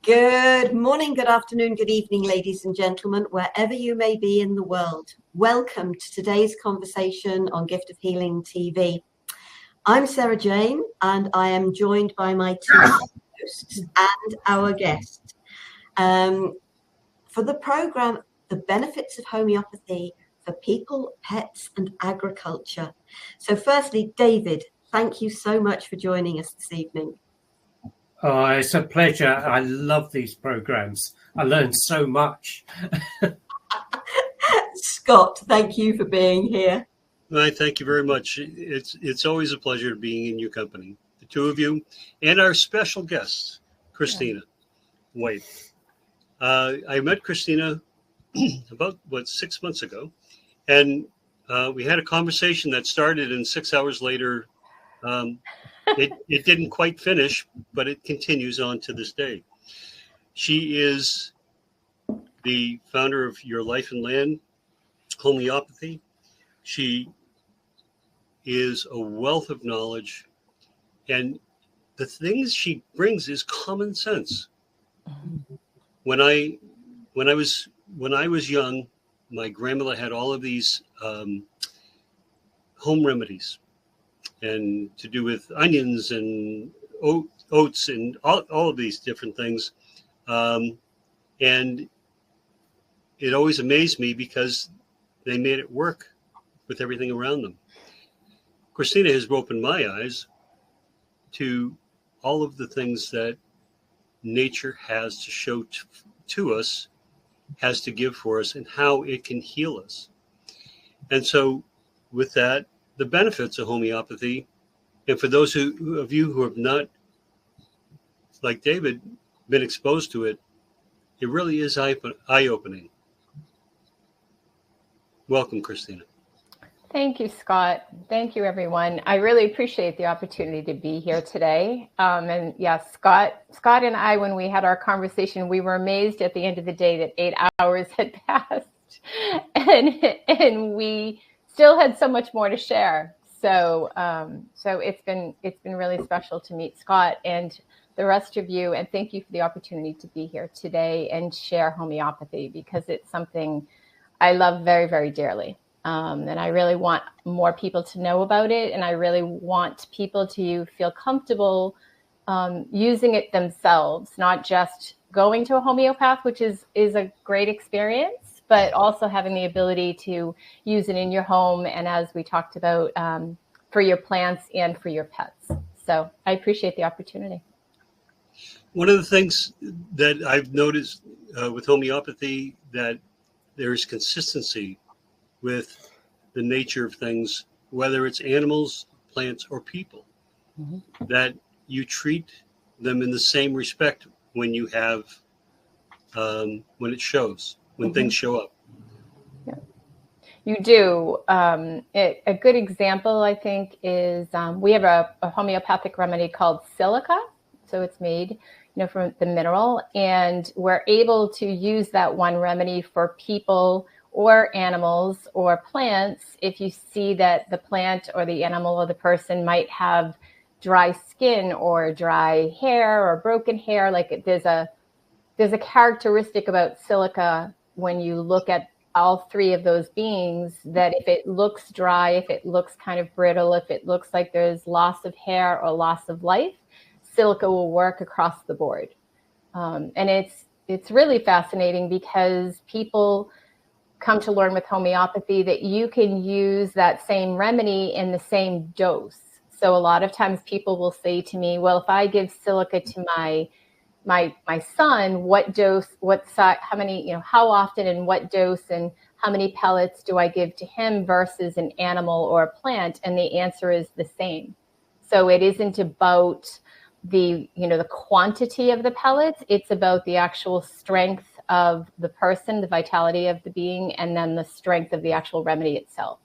Good morning, good afternoon, good evening, ladies and gentlemen, wherever you may be in the world. Welcome to today's conversation on Gift of Healing TV. I'm Sarah Jane, and I am joined by my two hosts and our guest. For the program, The Benefits of Homeopathy for People, Pets and Agriculture. So firstly, David, thank you so much for joining us this evening. Oh, it's a pleasure. I love these programs. I learn so much. Scott, thank you for being here. Well, thank you very much. It's always a pleasure being in your company, the two of you, and our special guest, Kristina White. I met Kristina about 6 months ago, and we had a conversation that started, and 6 hours later, it didn't quite finish, but it continues on to this day. She is the founder of Your Life and Land Homeopathy. She is a wealth of knowledge, and the things she brings is common sense. When I was young, my grandmother had all of these home remedies, and to do with onions and oats and all of these different things, and it always amazed me because they made it work with everything around them. Kristina has opened my eyes to all of the things that nature has to show to us, has to give for us, and how it can heal us. And so with that, the benefits of homeopathy, and for those of you who have not, like David, been exposed to it, it really is eye-opening. Welcome, Kristina. Thank you, Scott. Thank you, everyone. I really appreciate the opportunity to be here today. And yes, Scott and I, when we had our conversation, we were amazed at the end of the day that 8 hours had passed, and we still had so much more to share. So it's been really special to meet Scott and the rest of you, and thank you for the opportunity to be here today and share homeopathy, because it's something I love very, very dearly. And I really want more people to know about it. And I really want people to feel comfortable using it themselves, not just going to a homeopath, which is a great experience, but also having the ability to use it in your home. And as we talked about, for your plants and for your pets. So I appreciate the opportunity. One of the things that I've noticed with homeopathy, that there's consistency with the nature of things, whether it's animals, plants, or people, that you treat them in the same respect when you have, when it shows, when things show up. Yeah, you do. A good example, I think, is we have a homeopathic remedy called silica. So it's made, from the mineral, and we're able to use that one remedy for people or animals or plants if you see that the plant or the animal or the person might have dry skin or dry hair or broken hair. Like there's a characteristic about silica when you look at all three of those beings, that if it looks dry, if it looks kind of brittle, if it looks like there's loss of hair or loss of life, silica will work across the board. And it's really fascinating, because people come to learn with homeopathy that you can use that same remedy in the same dose. So a lot of times people will say to me, well, if I give silica to my son, what dose, what size, how many, how often and what dose, and how many pellets do I give to him versus an animal or a plant? And the answer is the same. So it isn't about the quantity of the pellets. It's about the actual strength of the person, the vitality of the being, and then the strength of the actual remedy itself.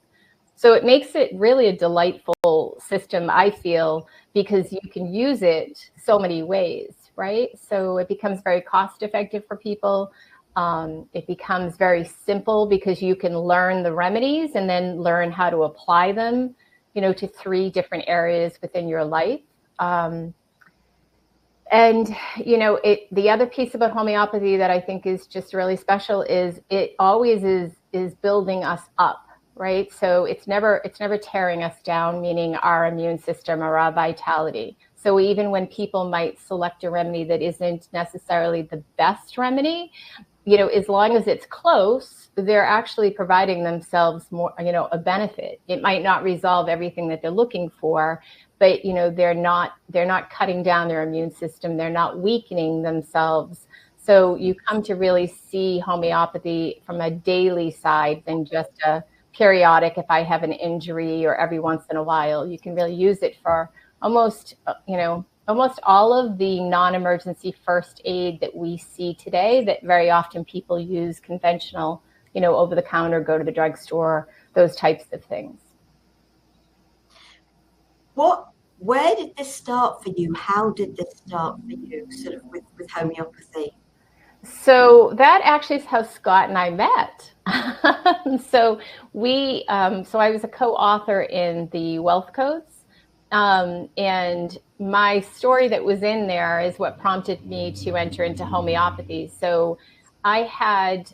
So it makes it really a delightful system, I feel, because you can use it so many ways, right? So it becomes very cost effective for people. It becomes very simple because you can learn the remedies and then learn how to apply them, to 3 different areas within your life. And, you know, the other piece about homeopathy that I think is just really special is it always is building us up, right? So it's never tearing us down, meaning our immune system or our vitality. So even when people might select a remedy that isn't necessarily the best remedy, you know, as long as it's close, they're actually providing themselves more, you know, a benefit. It might not resolve everything that they're looking for, but, you know, they're not cutting down their immune system. They're not weakening themselves. So you come to really see homeopathy from a daily side than just a periodic, if I have an injury or every once in a while. You can really use it for almost, you know, almost all of the non-emergency first aid that we see today that very often people use conventional, you know, over the counter, go to the drugstore, those types of things. Where did this start for you? How did this start for you, sort of with homeopathy? So that actually is how Scott and I met. So I was a co-author in the Wealth Codes. And my story that was in there is what prompted me to enter into homeopathy. So I had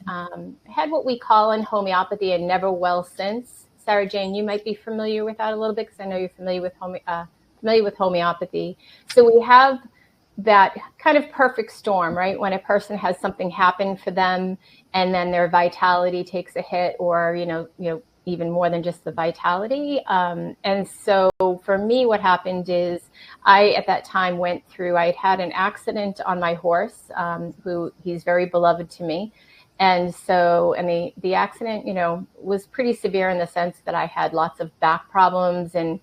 what we call in homeopathy a never well since. Sarah Jane, you might be familiar with that a little bit because I know you're familiar with homeopathy. So we have that kind of perfect storm, right? When a person has something happen for them and then their vitality takes a hit, or, you know, even more than just the vitality. And so for me, what happened is I, at that time, I had an accident on my horse, who he's very beloved to me. And so, the accident, you know, was pretty severe in the sense that I had lots of back problems and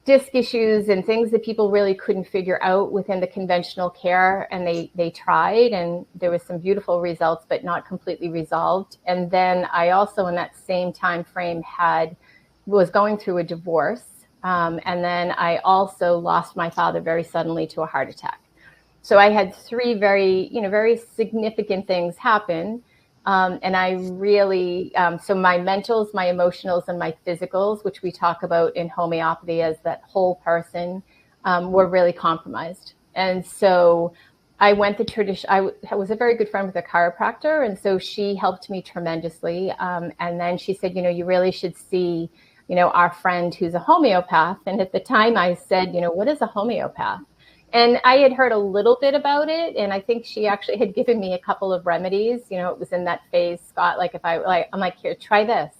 disc issues and things that people really couldn't figure out within the conventional care. And they tried, and there was some beautiful results, but not completely resolved. And then I also, in that same time frame, was going through a divorce. And then I also lost my father very suddenly to a heart attack. So I had three very significant things happen. And I really, so my mentals, my emotionals, and my physicals, which we talk about in homeopathy as that whole person, were really compromised. And so I went the tradition. I was a very good friend with a chiropractor, and so she helped me tremendously. And then she said, you know, you really should see, you know, our friend who's a homeopath. And at the time I said, you know, what is a homeopath? And I had heard a little bit about it, and I think she actually had given me a couple of remedies. You know, it was in that phase, Scott, like I'm like, here, try this.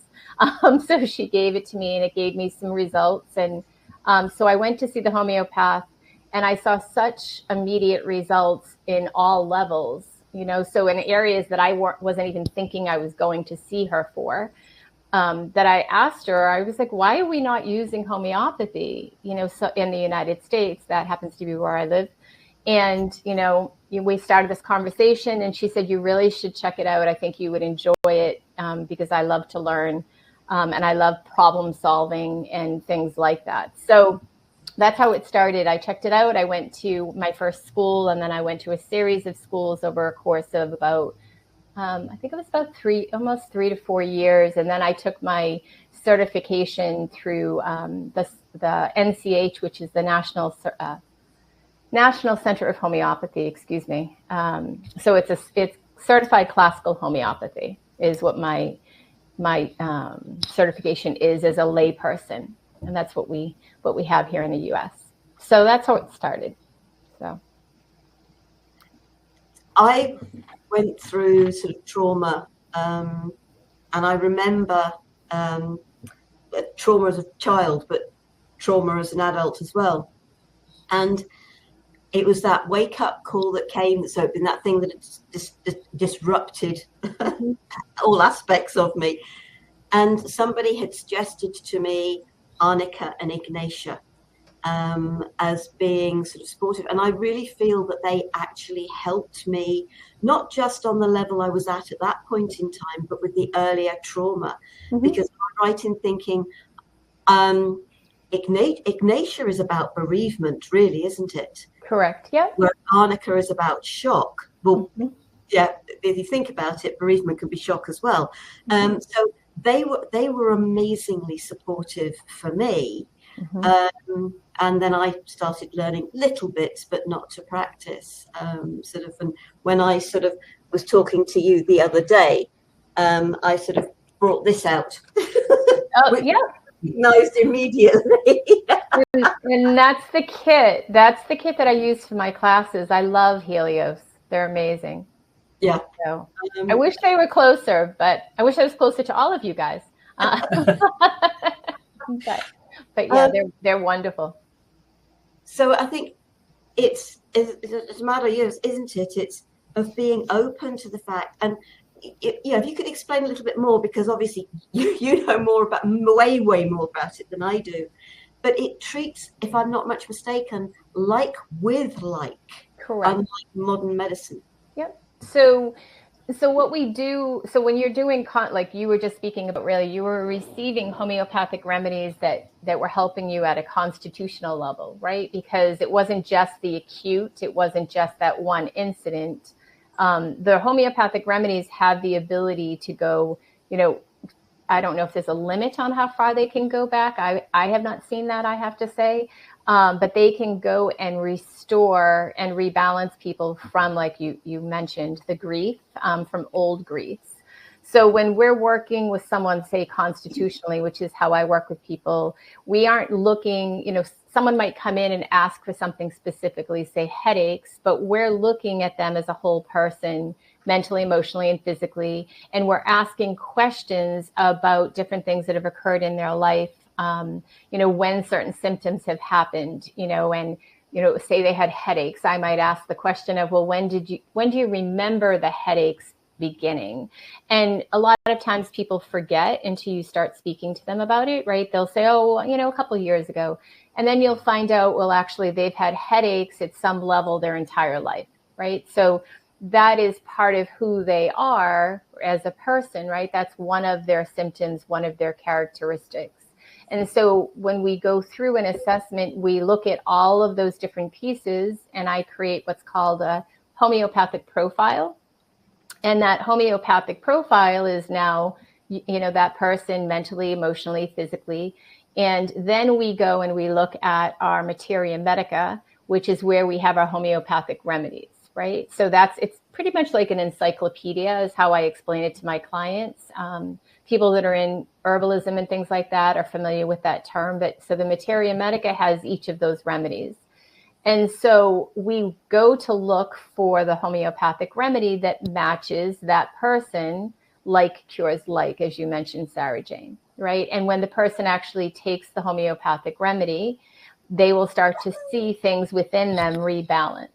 So she gave it to me, and it gave me some results. And so I went to see the homeopath, and I saw such immediate results in all levels, you know, so in areas that I wasn't even thinking I was going to see her for. That I asked her, I was like, why are we not using homeopathy? You know, so in the United States, that happens to be where I live. And, you know, we started this conversation, and she said, you really should check it out. I think you would enjoy it, because I love to learn, and I love problem solving and things like that. So that's how it started. I checked it out. I went to my first school, and then I went to a series of schools over a course of about I think it was about almost 3 to 4 years. And then I took my certification through the NCH, which is the National Center of Homeopathy, excuse me. So it's certified classical homeopathy is what my certification is as a lay person. And that's what we have here in the US. So that's how it started. So I went through sort of trauma, and I remember trauma as a child, but trauma as an adult as well. And it was that wake-up call that came that's open, that thing that disrupted all aspects of me. And somebody had suggested to me arnica and ignatia as being sort of supportive. And I really feel that they actually helped me, not just on the level I was at that point in time, but with the earlier trauma. Mm-hmm. Because I'm right in thinking ignatia is about bereavement, really, isn't it? Correct, yeah. Where arnica is about shock. Well, mm-hmm. Yeah, if you think about it, bereavement can be shock as well. Mm-hmm. So they were amazingly supportive for me. And then I started learning little bits, but not to practice. Sort of, and when I sort of was talking to you the other day, I sort of brought this out. Oh, yeah. Recognized immediately. And that's the kit. That's the kit that I use for my classes. I love Helios. They're amazing. Yeah. So I wish they were closer, but I wish I was closer to all of you guys. But yeah, they're wonderful. So I think it's a matter of years, isn't it? It's of being open to the fact, and if you could explain a little bit more, because obviously you know more about, way more about it than I do, but it treats, if I'm not much mistaken, like with like. Correct. Unlike modern medicine. Yep. So what we do, so when you're doing, like you were just speaking about, really, you were receiving homeopathic remedies that were helping you at a constitutional level, right? Because it wasn't just the acute, it wasn't just that one incident. The homeopathic remedies have the ability to go, I don't know if there's a limit on how far they can go back. I have not seen that, I have to say. But they can go and restore and rebalance people from, like you mentioned, the grief, from old griefs. So when we're working with someone, say constitutionally, which is how I work with people, we aren't looking, someone might come in and ask for something specifically, say headaches, but we're looking at them as a whole person, mentally, emotionally, and physically. And we're asking questions about different things that have occurred in their life. When certain symptoms have happened, and, say they had headaches, I might ask the question of, well, when do you remember the headaches beginning? And a lot of times people forget until you start speaking to them about it, right? They'll say, oh, a couple of years ago. And then you'll find out, well, actually they've had headaches at some level their entire life, right? So that is part of who they are as a person, right? That's one of their symptoms, one of their characteristics. And so when we go through an assessment, we look at all of those different pieces, and I create what's called a homeopathic profile. And that homeopathic profile is now, that person mentally, emotionally, physically. And then we go and we look at our materia medica, which is where we have our homeopathic remedies, right? So it's pretty much like an encyclopedia is how I explain it to my clients. People that are in herbalism and things like that are familiar with that term. But so the materia medica has each of those remedies. And so we go to look for the homeopathic remedy that matches that person, like cures like, as you mentioned, Sarah Jane, right? And when the person actually takes the homeopathic remedy, they will start to see things within them rebalance.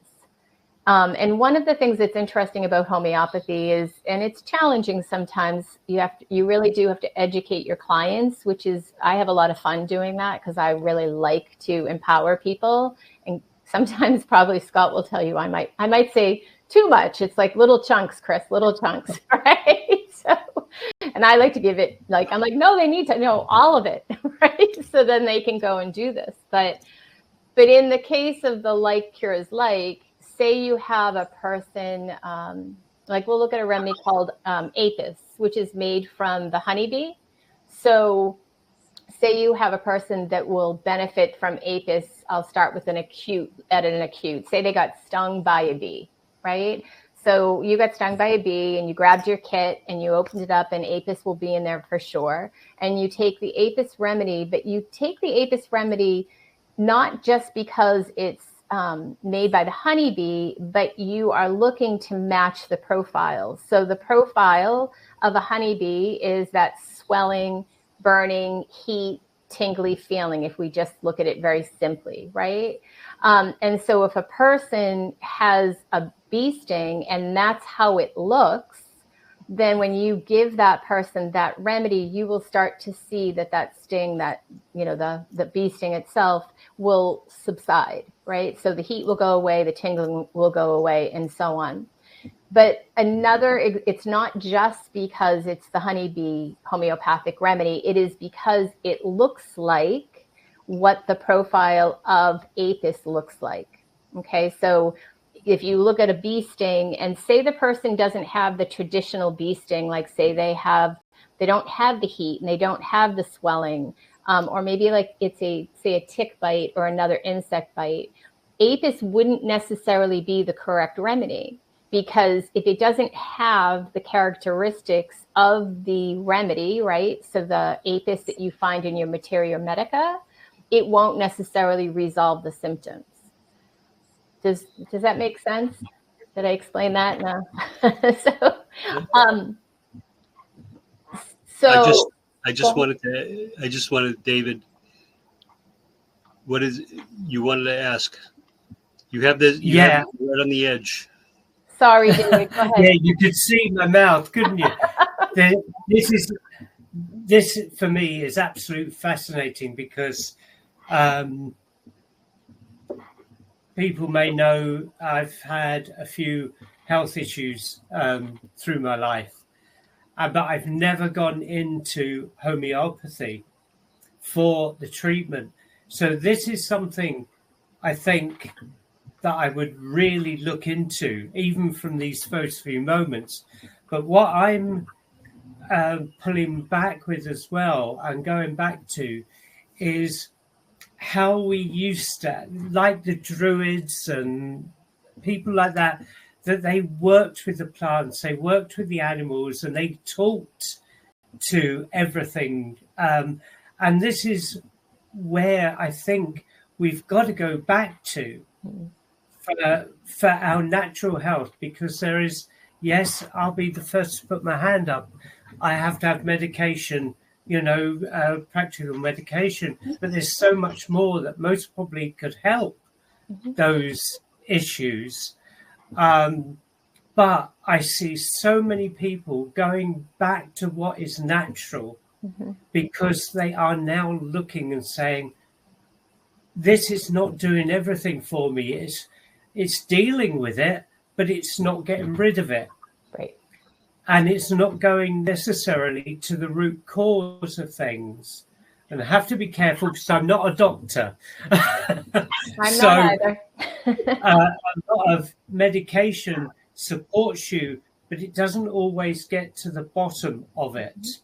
And one of the things that's interesting about homeopathy is, and it's challenging sometimes, you really do have to educate your clients, which is, I have a lot of fun doing that because I really like to empower people. And sometimes probably Scott will tell you I might say too much. It's like little chunks, Chris, little chunks, right? So, and I like to give it I'm like, no, they need to know all of it, right? So then they can go and do this. But in the case of the like cures like, say you have a person, we'll look at a remedy called apis, which is made from the honeybee. So say you have a person that will benefit from apis. I'll start with an acute. Say they got stung by a bee, right? So you got stung by a bee and you grabbed your kit and you opened it up, and apis will be in there for sure. And you take the apis remedy, but you take the apis remedy not just because it's made by the honeybee, but you are looking to match the profile. So the profile of a honeybee is that swelling, burning, heat, tingly feeling, if we just look at it very simply, right? And so if a person has a bee sting and that's how it looks, then when you give that person that remedy, you will start to see that sting, that, the bee sting itself will subside, right? So the heat will go away, the tingling will go away, and so on. But it's not just because it's the honeybee homeopathic remedy. It is because it looks like what the profile of apis looks like. Okay, so if you look at a bee sting and say the person doesn't have the traditional bee sting, like say they don't have the heat and they don't have the swelling, or maybe like it's say a tick bite or another insect bite, apis wouldn't necessarily be the correct remedy, because if it doesn't have the characteristics of the remedy, right? So the apis that you find in your materia medica, it won't necessarily resolve the symptoms. Does that make sense? Did I explain that? No. I just wanted David, what is you wanted to ask? You have this, have it right on the edge. Sorry, David, go ahead. Yeah, you could see my mouth, couldn't you? This for me is absolutely fascinating, because people may know I've had a few health issues through my life, but I've never gone into homeopathy for the treatment. So this is something I think that I would really look into, even from these first few moments. But what I'm pulling back with as well, and going back to, is how we used to, like the Druids and people like that they worked with the plants, they worked with the animals, and they talked to everything. And this is where I think we've got to go back to for our natural health, because there is, yes, I'll be the first to put my hand up, I have to have medication, practical medication, but there's so much more that most probably could help those issues. But I see so many people going back to what is natural, because they are now looking and saying, this is not doing everything for me. It's dealing with it, but it's not getting rid of it. Right. And it's not going necessarily to the root cause of things. And I have to be careful, because I'm not a doctor. I'm not either. A lot of medication supports you, but it doesn't always get to the bottom of it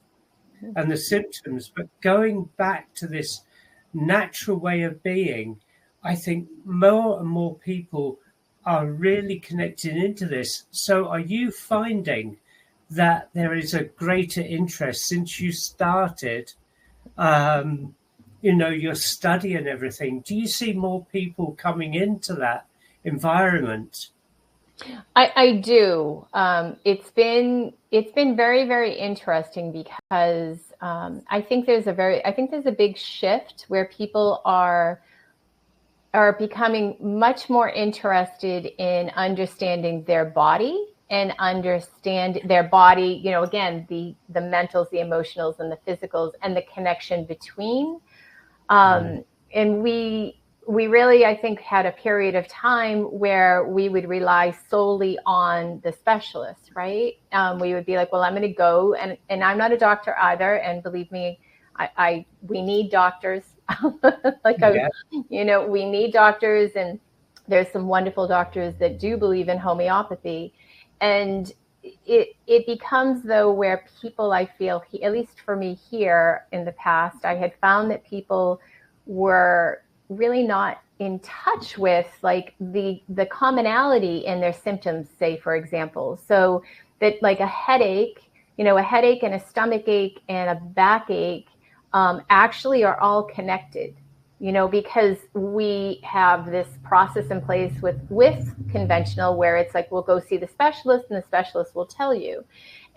and the symptoms. But going back to this natural way of being, I think more and more people are really connected into this. So are you finding that there is a greater interest since you started, your study and everything? Do you see more people coming into that environment? I do. It's been very, very interesting, because I think there's a big shift where people are becoming much more interested in understanding their body, and understand their body, again, the mentals, the emotionals, and the physicals, and the connection between. And we really, I think, had a period of time where we would rely solely on the specialist, right? We would be like, well, I'm going to go, and I'm not a doctor either. And believe me, we need doctors. We need doctors, and there's some wonderful doctors that do believe in homeopathy. And it becomes, though, where people, I feel, at least for me here in the past, I had found that people were really not in touch with like the commonality in their symptoms, say, for example. So that like a headache and a stomach ache and a backache actually are all connected, because we have this process in place with conventional, where it's like, we'll go see the specialist and the specialist will tell you.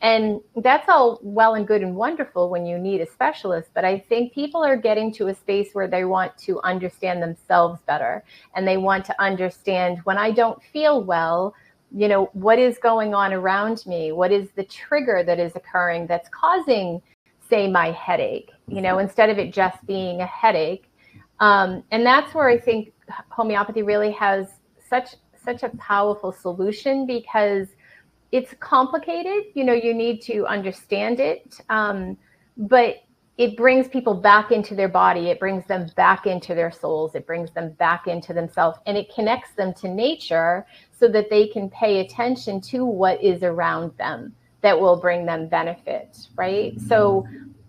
And that's all well and good and wonderful when you need a specialist. But I think people are getting to a space where they want to understand themselves better. And they want to understand, when I don't feel well, what is going on around me? What is the trigger that is occurring that's causing, say, my headache, instead of it just being a headache. And that's where I think homeopathy really has such a powerful solution, because it's complicated. You need to understand it. But it brings people back into their body. It brings them back into their souls. It brings them back into themselves, and it connects them to nature so that they can pay attention to what is around them that will bring them benefit, right? So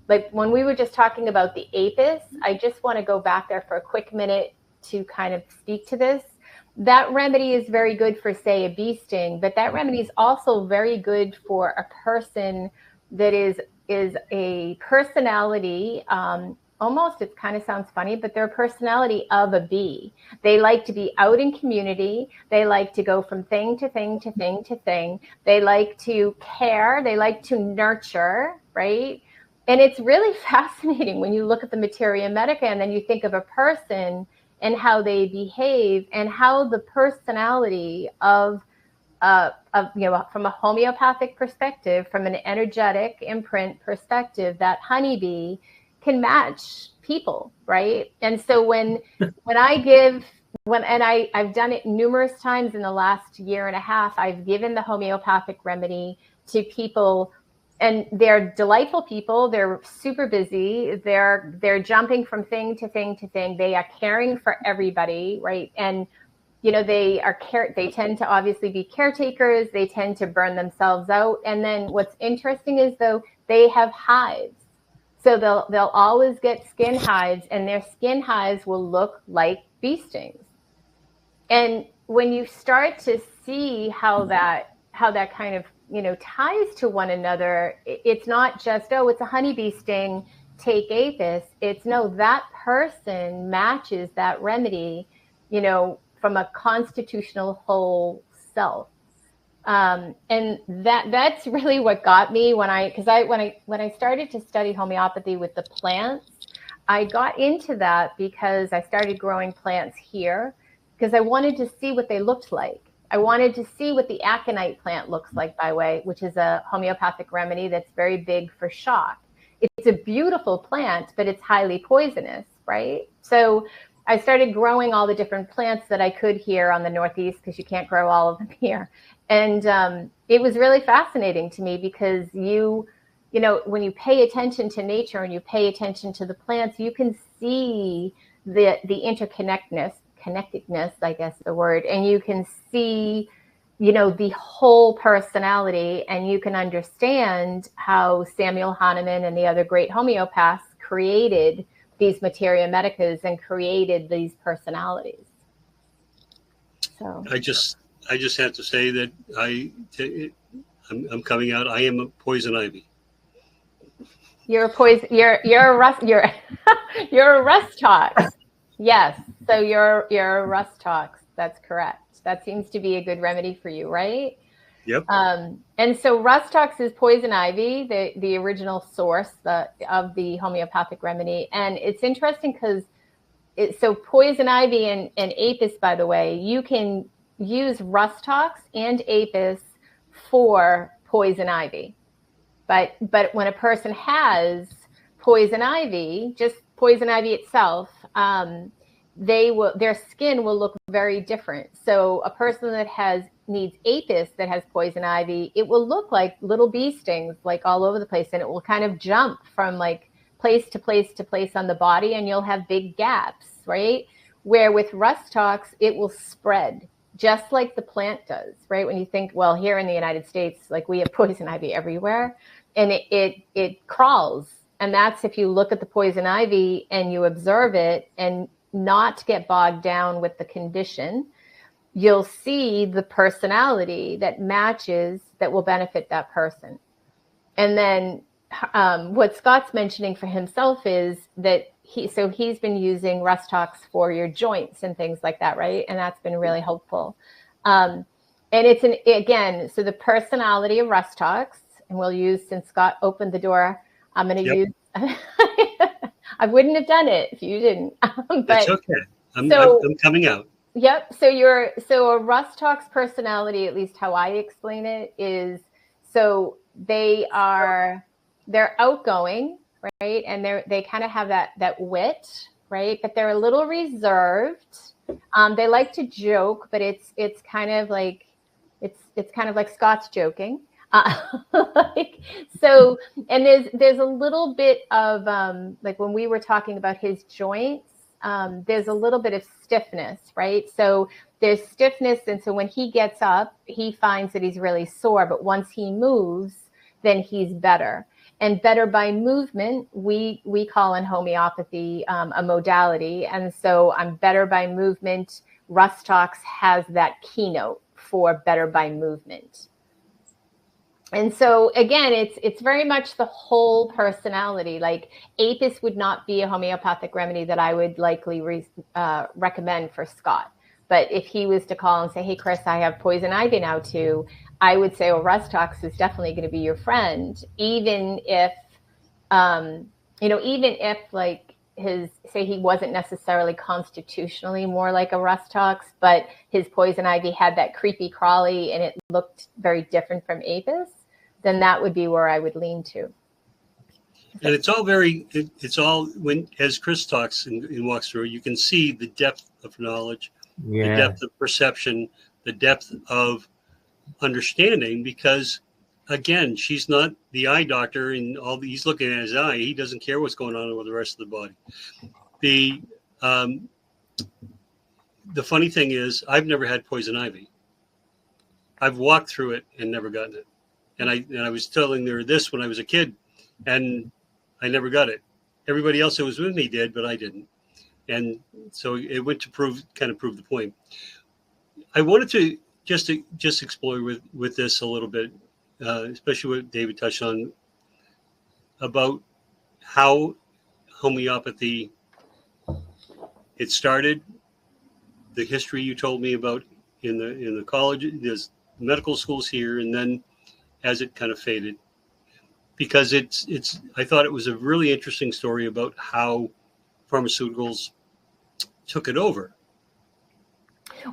like when we were just talking about the apis, I just want to go back there for a quick minute to kind of speak to this. That remedy is very good for, say, a bee sting, but that remedy is also very good for a person that is a personality, almost, it kind of sounds funny, but they're a personality of a bee. They like to be out in community. They like to go from thing to thing to thing to thing. They like to care. They like to nurture, right? And it's really fascinating when you look at the materia medica and then you think of a person and how they behave and how the personality of from a homeopathic perspective, from an energetic imprint perspective, that honeybee can match people, right? And so when I've done it numerous times in the last year and a half, I've given the homeopathic remedy to people, and they're delightful people. They're super busy. They're jumping from thing to thing to thing. They are caring for everybody, right? And they tend to obviously be caretakers. They tend to burn themselves out. And then what's interesting is, though, they have hives. So they'll always get skin hives, and their skin hives will look like bee stings. And when you start to see how that kind of ties to one another, it's not just, oh, it's a honeybee sting, take apis. It's no, that person matches that remedy, from a constitutional whole self. And that's really what got me when I started to study homeopathy with the plants. I got into that because I started growing plants here because I wanted to see what they looked like. I wanted to see what the aconite plant looks like, which is a homeopathic remedy that's very big for shock. It's a beautiful plant, but it's highly poisonous, right? So I started growing all the different plants that I could here on the Northeast, because you can't grow all of them here. And it was really fascinating to me because when you pay attention to nature and you pay attention to the plants, you can see the connectedness, I guess the word, and you can see, the whole personality, and you can understand how Samuel Hahnemann and the other great homeopaths created these materia medicas and created these personalities. So I just have to say that I'm coming out. I am a poison ivy. You're a poison. You're a rust. You're a rust tox. Yes. So you're a rust tox. That's correct. That seems to be a good remedy for you, right? Yep. And so rust tox is poison ivy, the original source of the homeopathic remedy. And it's interesting because so poison ivy and apis, by the way, you can use rust tox and apis for poison ivy. But when a person has poison ivy, just poison ivy itself, their skin will look very different. So a person that needs apis that has poison ivy, it will look like little bee stings, like all over the place, and it will kind of jump from like place to place to place on the body, and you'll have big gaps, right? Where with rust tox, it will spread just like the plant does, right? When you think, well, here in the United States, like we have poison ivy everywhere, and it crawls. And that's if you look at the poison ivy and you observe it and not get bogged down with the condition, you'll see the personality that matches, that will benefit that person. And then what Scott's mentioning for himself is that he's been using rust tox for your joints and things like that, right? And that's been really helpful. And it's so the personality of rust tox, and we'll use, since Scott opened the door, I'm going to use. I wouldn't have done it if you didn't. But it's okay. I'm coming out. Yep. So a rust tox personality, at least how I explain it, is so they're outgoing, right? And they kind of have that wit, right? But they're a little reserved. They like to joke, but it's kind of like Scott's joking. And there's a little bit of like when we were talking about his joints, there's a little bit of stiffness, right? So there's stiffness, and so when he gets up, he finds that he's really sore, but once he moves, then he's better. And better by movement, we call in homeopathy a modality. And so on better by movement, Rustox has that keynote for better by movement. And so again, it's very much the whole personality. Like Apis would not be a homeopathic remedy that I would likely recommend for Scott. But if he was to call and say, hey, Chris, I have poison ivy now too, I would say, well, Rustox is definitely going to be your friend, even if, even if like say he wasn't necessarily constitutionally more like a Rustox, but his poison ivy had that creepy crawly and it looked very different from Apis, then that would be where I would lean to. And it's all when, as Chris talks and walks through, you can see the depth of knowledge, the depth of perception, the depth of understanding, because again, she's not the eye doctor and he's looking at his eye. He doesn't care what's going on with the rest of the body. The funny thing is, I've never had poison ivy. I've walked through it and never gotten it. And I was telling her this when I was a kid, and I never got it. Everybody else that was with me did, but I didn't. And so it went to prove the point. I wanted to just explore with this a little bit, especially what David touched on about how homeopathy, it started, the history you told me about in the college, there's medical schools here, and then as it kind of faded, because I thought it was a really interesting story about how pharmaceuticals took it over.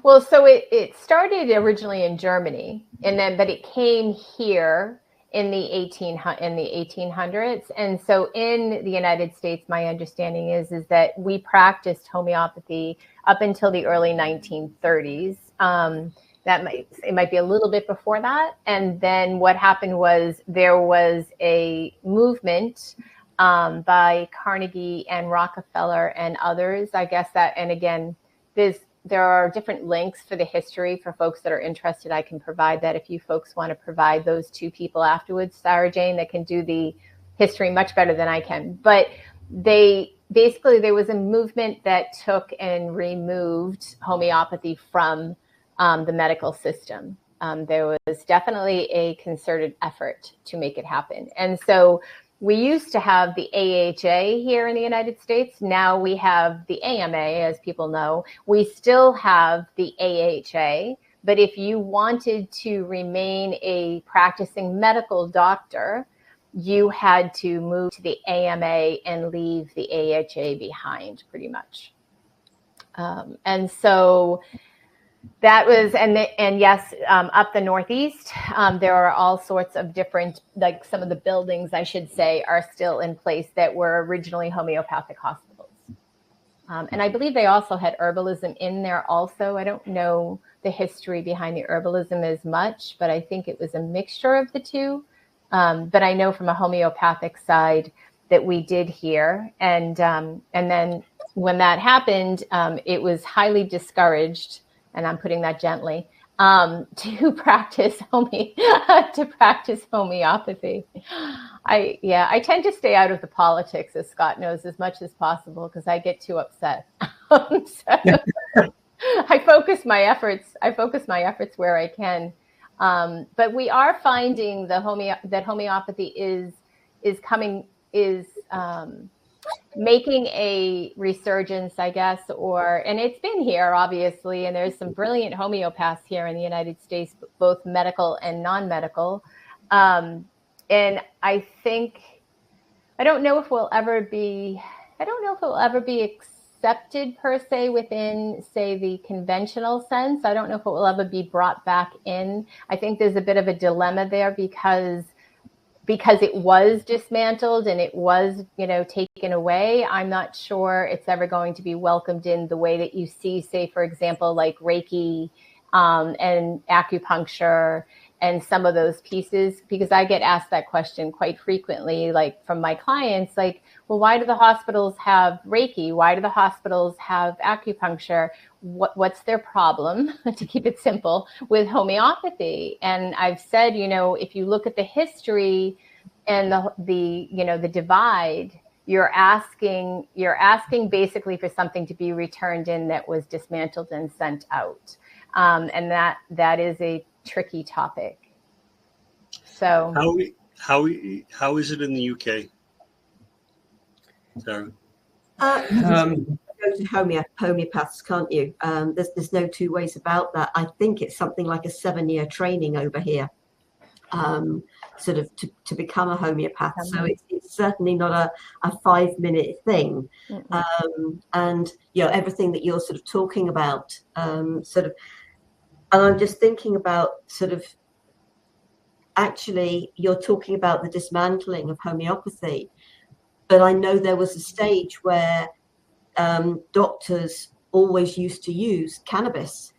Well, so it started originally in Germany, but it came here in the 1800s. And so in the United States, my understanding is that we practiced homeopathy up until the early 1930s. It might be a little bit before that. And then what happened was there was a movement by Carnegie and Rockefeller and others, I guess that, and again, there are different links for the history for folks that are interested. I can provide that if you folks want to provide those two people afterwards, Sarah Jane, that can do the history much better than I can. But there was a movement that took and removed homeopathy from the medical system. There was definitely a concerted effort to make it happen. And so we used to have the AHA here in the United States. Now we have the AMA, as people know. We still have the AHA, but if you wanted to remain a practicing medical doctor, you had to move to the AMA and leave the AHA behind, pretty much. And so that was, and yes, up the Northeast, there are all sorts of different, like some of the buildings, I should say, are still in place that were originally homeopathic hospitals. And I believe they also had herbalism in there also. I don't know the history behind the herbalism as much, but I think it was a mixture of the two. But I know from a homeopathic side that we did here. And then when that happened, it was highly discouraged, and I'm putting that gently, to practice homeopathy. I tend to stay out of the politics, as Scott knows, as much as possible, because I get too upset. So I focus my efforts where I can. But we are finding that homeopathy is making a resurgence, I guess, and it's been here, obviously, and there's some brilliant homeopaths here in the United States, both medical and non-medical. And I don't know if we'll ever be accepted per se within, say, the conventional sense. I don't know if it will ever be brought back in. I think there's a bit of a dilemma there because it was dismantled and it was, taken away. I'm not sure it's ever going to be welcomed in the way that you see, say, for example, like Reiki and acupuncture and some of those pieces, because I get asked that question quite frequently, like from my clients, like, well, why do the hospitals have Reiki? Why do the hospitals have acupuncture? What's their problem, to keep it simple, with homeopathy? And I've said, if you look at the history, and the divide, you're asking basically for something to be returned in that was dismantled and sent out. And that is a tricky topic. So how is it in the UK, Sara? You can go to homeopaths, can't you? There's no two ways about that. I think it's something like a 7-year training over here, sort of to become a homeopath. So it's certainly not a 5-minute thing. And everything that you're sort of talking about, and I'm just thinking about sort of, actually, you're talking about the dismantling of homeopathy. But I know there was a stage where doctors always used to use cannabis,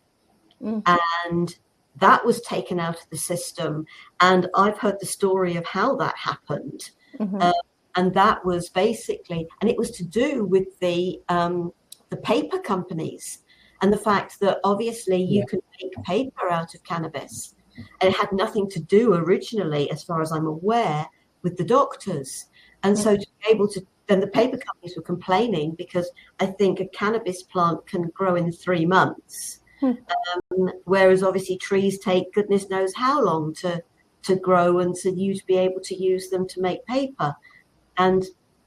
and that was taken out of the system. And I've heard the story of how that happened. And that was basically, and it was to do with the paper companies and the fact that obviously you can make paper out of cannabis. And it had nothing to do originally, as far as I'm aware, with the doctors. And so to be able to, then the paper companies were complaining because I think a cannabis plant can grow in 3 months. Whereas obviously trees take goodness knows how long to grow and to be able to use them to make paper. And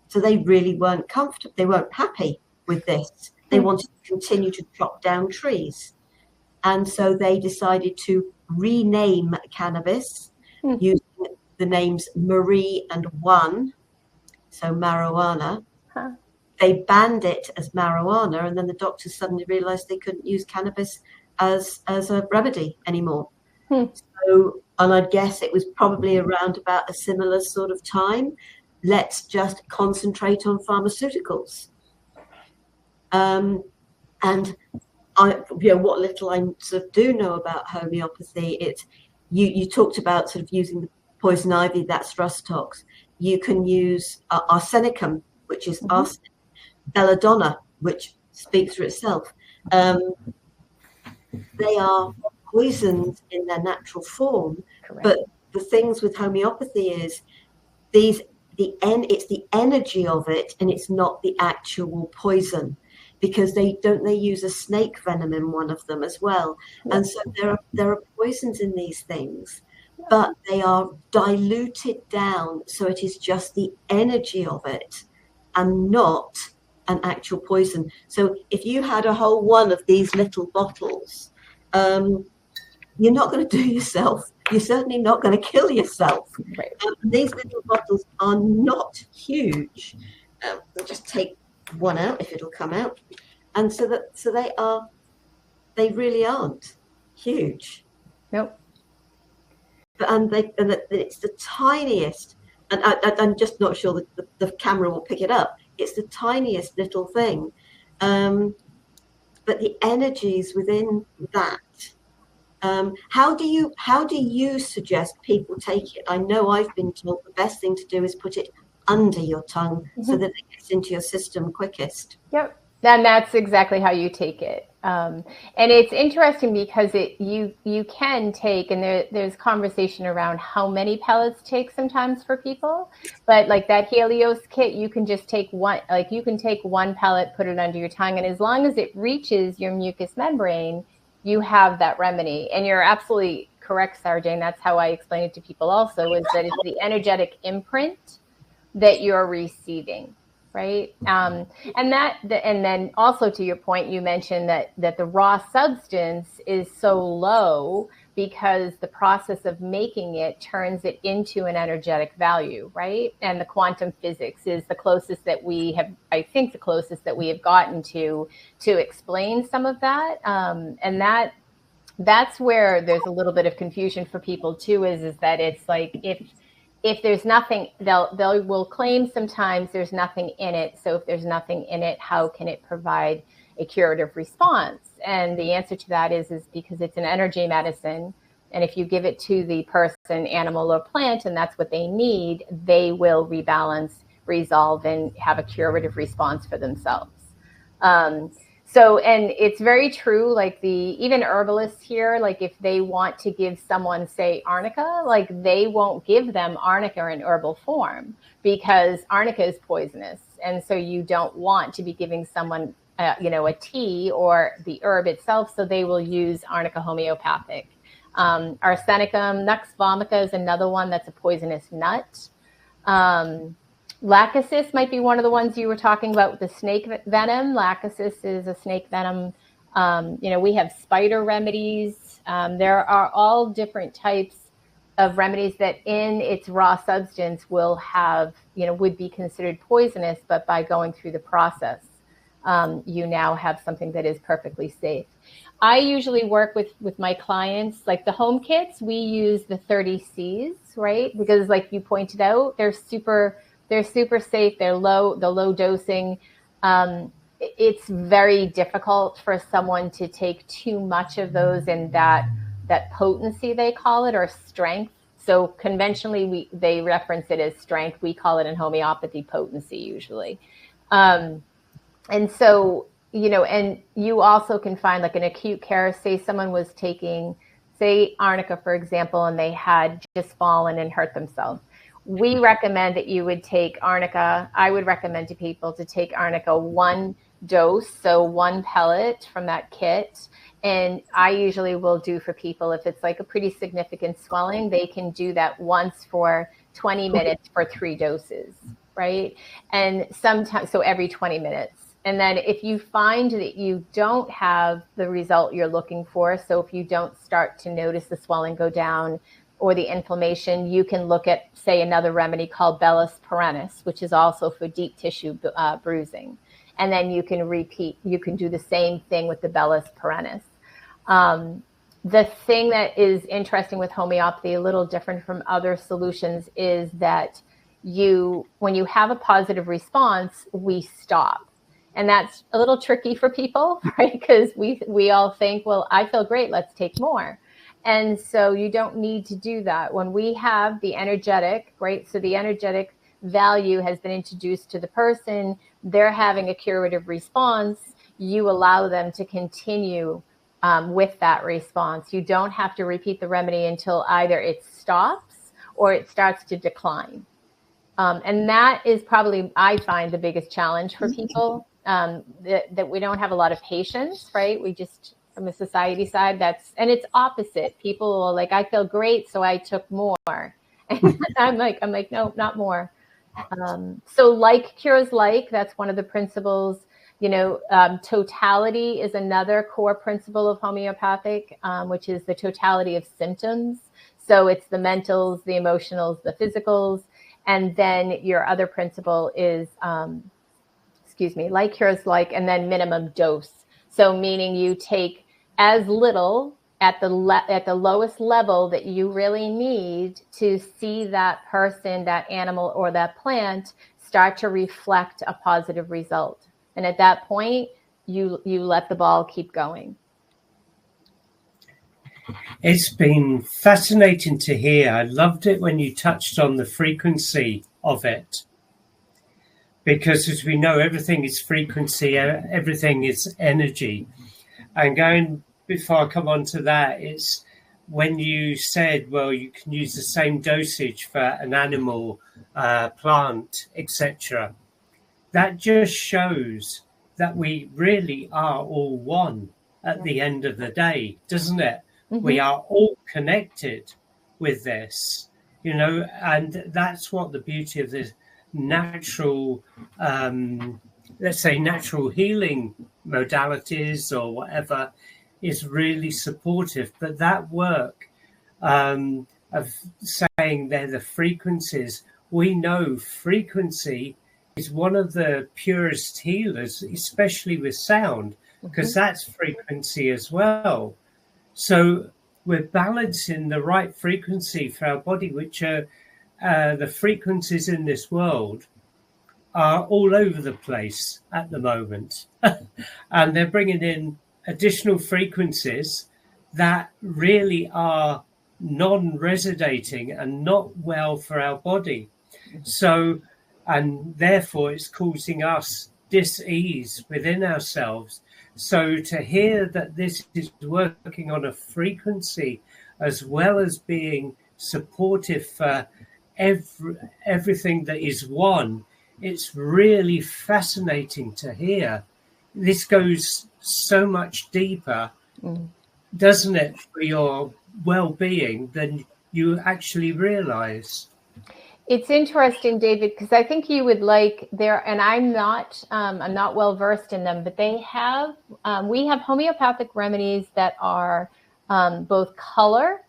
so they really weren't comfortable. They weren't happy with this. They wanted to continue to chop down trees. And so they decided to rename cannabis using the names Marie and One. So marijuana. They banned it as marijuana, and then the doctors suddenly realized they couldn't use cannabis as a remedy anymore. So, and I'd guess it was probably around about a similar sort of time. Let's just concentrate on pharmaceuticals. And what little I sort of do know about homeopathy, you talked about sort of using the poison ivy, that's rustox. You can use arsenicum, which is arsenic, belladonna, which speaks for itself. They are poisons in their natural form. Correct. But the things with homeopathy is it's the energy of it, and it's not the actual poison, because they use a snake venom in one of them as well. And so there are poisons in these things, but they are diluted down, so it is just the energy of it and not an actual poison. So if you had a whole one of these little bottles, you're not going to do yourself. You're certainly not going to kill yourself. Right. These little bottles are not huge. I'll just take one out if it'll come out. And so they really aren't huge. Nope. And it's the tiniest, and I'm just not sure that the camera will pick it up. It's the tiniest little thing. But the energies within that. How do you suggest people take it? I know I've been told the best thing to do is put it under your tongue so that it gets into your system quickest. Yep. And that's exactly how you take it. And it's interesting because you can take, and there's conversation around how many pellets take sometimes for people, but like that Helios kit, you can just take one, like you can take one pellet, put it under your tongue, and as long as it reaches your mucous membrane, you have that remedy. And you're absolutely correct, Sara Jane. That's how I explain it to people also, is that it's the energetic imprint that you're receiving. Right. And then also to your point, you mentioned that the raw substance is so low because the process of making it turns it into an energetic value. Right. And the quantum physics is the closest that we have, I think the closest that we have gotten to explain some of that. And that's where there's a little bit of confusion for people too, is that it's like, if there's nothing, they will claim sometimes there's nothing in it. So if there's nothing in it, how can it provide a curative response? And the answer to that is because it's an energy medicine. And if you give it to the person, animal or plant, and that's what they need, they will rebalance, resolve, and have a curative response for themselves. So, and it's very true, like even herbalists here, like if they want to give someone, say, arnica, like they won't give them arnica in herbal form because arnica is poisonous. And so you don't want to be giving someone, a tea or the herb itself. So they will use arnica homeopathic. Arsenicum nux vomica is another one that's a poisonous nut. Lachesis might be one of the ones you were talking about with the snake venom. Lachesis is a snake venom. We have spider remedies. There are all different types of remedies that in its raw substance will have, would be considered poisonous, but by going through the process, you now have something that is perfectly safe. I usually work with my clients, like the home kits, we use the 30 Cs, right? Because like you pointed out, they're super safe. They're the low dosing. It's very difficult for someone to take too much of those in that potency, they call it, or strength. So conventionally, they reference it as strength. We call it in homeopathy potency usually. And so, and you also can find like an acute care, say someone was taking, say, arnica, for example, and they had just fallen and hurt themselves. We recommend that you would take arnica. I would recommend to people to take arnica 1 dose, so 1 pellet from that kit. And I usually will do for people, if it's like a pretty significant swelling, they can do that once for 20 minutes for 3 doses, right? And sometimes, so every 20 minutes. And then if you find that you don't have the result you're looking for, so if you don't start to notice the swelling go down or the inflammation, you can look at, say, another remedy called Bellis perennis, which is also for deep tissue bruising. And then you can do the same thing with the Bellis perennis. The thing that is interesting with homeopathy, a little different from other solutions, is that when you have a positive response, we stop. And that's a little tricky for people, right? Because we all think, well, I feel great, let's take more. And so you don't need to do that. When we have the energetic, right? So the energetic value has been introduced to the person, they're having a curative response, you allow them to continue with that response. You don't have to repeat the remedy until either it stops or it starts to decline. And that is probably, I find, the biggest challenge for people, that we don't have a lot of patience, right? We just, from a society side, and it's opposite. People are like, I feel great, so I took more. And I'm like, no, not more. So like cures like, that's one of the principles. Totality is another core principle of homeopathic, which is the totality of symptoms. So it's the mentals, the emotionals, the physicals. And then your other principle is, like cures like, and then minimum dose. So meaning you take as little at the lowest level that you really need to see that person, that animal, or that plant start to reflect a positive result. And at that point, you let the ball keep going. It's been fascinating to hear. I loved it when you touched on the frequency of it. Because as we know, everything is frequency, everything is energy. And before I come on to that, it's when you said, well, you can use the same dosage for an animal, plant, etc. That just shows that we really are all one at the end of the day, doesn't it? Mm-hmm. We are all connected with this, and that's what the beauty of this natural, let's say natural healing modalities or whatever is really supportive. But that work of saying they're the frequencies, we know frequency is one of the purest healers, especially with sound, because that's frequency as well. So we're balancing the right frequency for our body, which are the frequencies in this world are all over the place at the moment. And they're bringing in additional frequencies that really are non-resonating and not well for our body. So, and therefore it's causing us dis-ease within ourselves. So to hear that this is working on a frequency as well as being supportive for everything that is one, it's really fascinating to hear. This goes so much deeper, doesn't it, for your well-being than you actually realize. It's interesting, David, because I think you would like there, and I'm not well versed in them, but they have, we have homeopathic remedies that are both color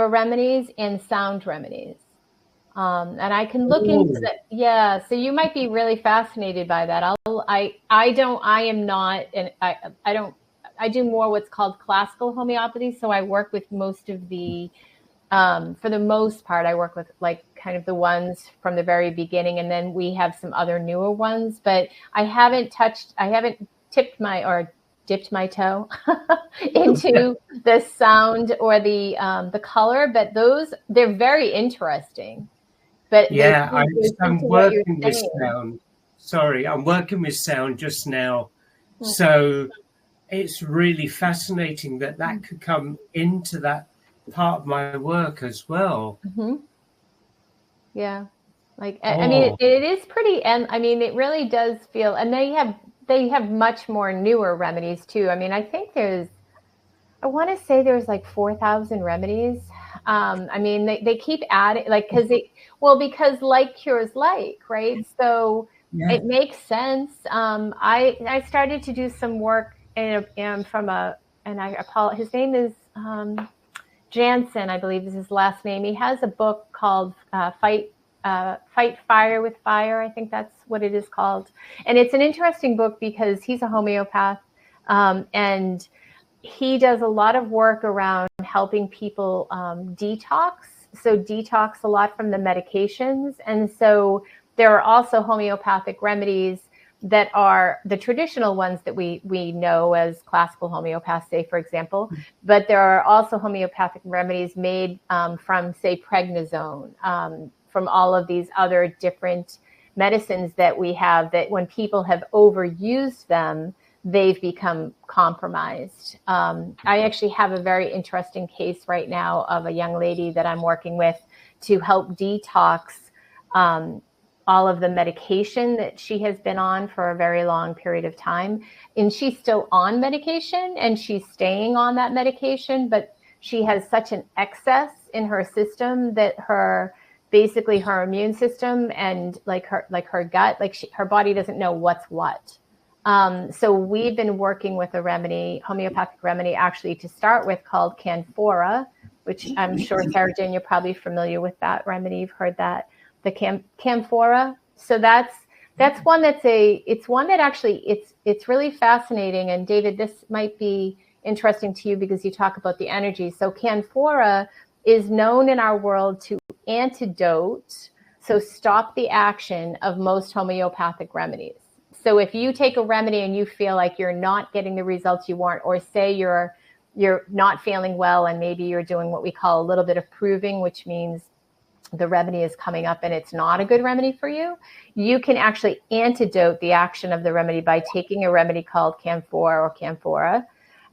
remedies and sound remedies. And I can look into that. Yeah. So you might be really fascinated by that. I do more what's called classical homeopathy. So I work with most of the, for the most part, I work with like kind of the ones from the very beginning, and then we have some other newer ones, but I haven't dipped my toe into the sound or the color, but they're very interesting. But yeah, I'm working with sound. Sorry, I'm working with sound just now. Mm-hmm. So it's really fascinating that could come into that part of my work as well. Mm-hmm. Yeah. Like, I mean, it is pretty, and I mean, it really does feel, and they have much more newer remedies too. I mean, I think I want to say there's like 4,000 remedies. I mean, they keep adding, like, because like cures like, right? So It makes sense. I started to do some work and I apologize. His name is Jansen, I believe is his last name. He has a book called Fight Fire with Fire. I think that's what it is called. And it's an interesting book because he's a homeopath, and he does a lot of work around helping people detox. So detox a lot from the medications. And so there are also homeopathic remedies that are the traditional ones that we know as classical homeopaths, say, for example. But there are also homeopathic remedies made from, say, prednisone, from all of these other different medicines that we have, that when people have overused them, they've become compromised. I actually have a very interesting case right now of a young lady that I'm working with to help detox all of the medication that she has been on for a very long period of time. And she's still on medication and she's staying on that medication, but she has such an excess in her system that her immune system and her gut, her body doesn't know what's what. So we've been working with a homeopathic remedy, actually to start with, called Camphora, which I'm sure, Sarah Jane, you're probably familiar with that remedy. You've heard that, the Camphora. So that's one it's one that actually it's really fascinating. And David, this might be interesting to you because you talk about the energy. So Camphora is known in our world to antidote, so stop the action of most homeopathic remedies. So if you take a remedy and you feel like you're not getting the results you want, or say you're not feeling well and maybe you're doing what we call a little bit of proving, which means the remedy is coming up and it's not a good remedy for you, you can actually antidote the action of the remedy by taking a remedy called Camphor or Camphora,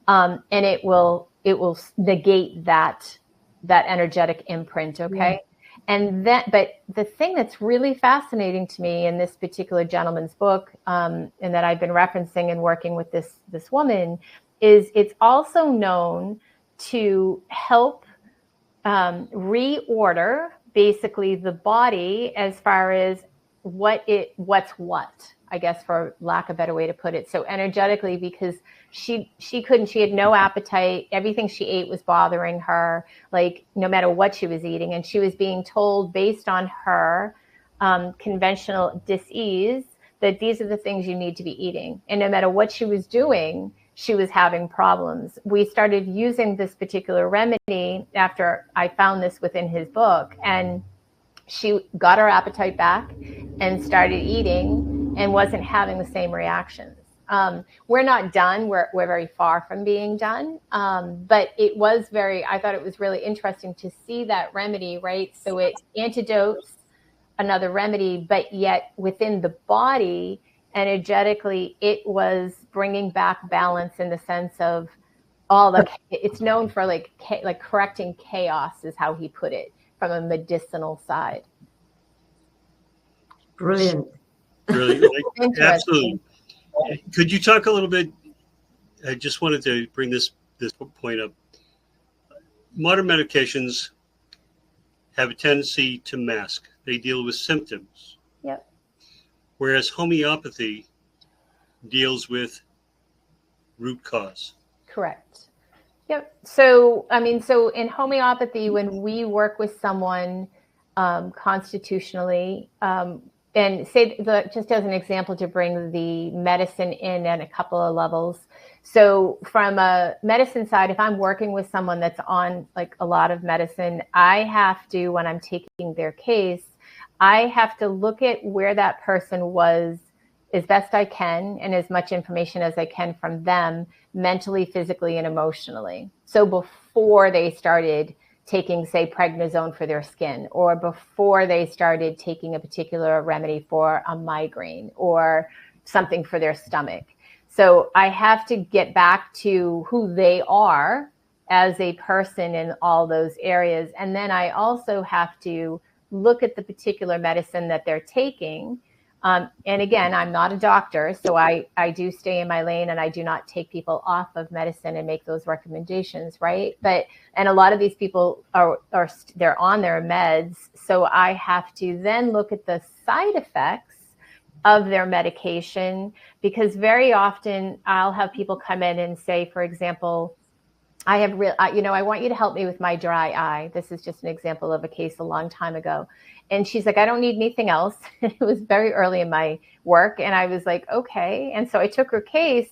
and it will negate that energetic imprint. Okay. Yeah. And but the thing that's really fascinating to me in this particular gentleman's book, and that I've been referencing and working with this woman, is it's also known to help reorder basically the body as far as what's what, I guess, for lack of a better way to put it. So energetically, because she had no appetite. Everything she ate was bothering her, like no matter what she was eating. And she was being told, based on her conventional dis-ease, that these are the things you need to be eating. And no matter what she was doing, she was having problems. We started using this particular remedy after I found this within his book, and she got her appetite back and started eating and wasn't having the same reactions. We're not done. We're very far from being done. But I thought it was really interesting to see that remedy, right? So it antidotes another remedy, but yet within the body, energetically, it was bringing back balance in the sense of it's known for like correcting chaos is how he put it from a medicinal side. Brilliant. Really, absolutely. Could you talk a little bit? I just wanted to bring this point up. Modern medications have a tendency to mask. They deal with symptoms. Yep. Whereas homeopathy deals with root cause. Correct. Yep. So, so in homeopathy, when we work with someone constitutionally, and just as an example to bring the medicine in at a couple of levels. So from a medicine side, if I'm working with someone that's on like a lot of medicine, I have to, when I'm taking their case, I have to look at where that person was as best I can and as much information as I can from them mentally, physically, and emotionally. So before they started taking, say, prednisone for their skin, or before they started taking a particular remedy for a migraine or something for their stomach. So I have to get back to who they are as a person in all those areas. And then I also have to look at the particular medicine that they're taking. And again, I'm not a doctor, so I do stay in my lane and I do not take people off of medicine and make those recommendations, right? And a lot of these people they're on their meds, so I have to then look at the side effects of their medication, because very often I'll have people come in and say, for example, I want you to help me with my dry eye. This is just an example of a case a long time ago. And she's like, I don't need anything else. It was very early in my work. And I was like, okay. And so I took her case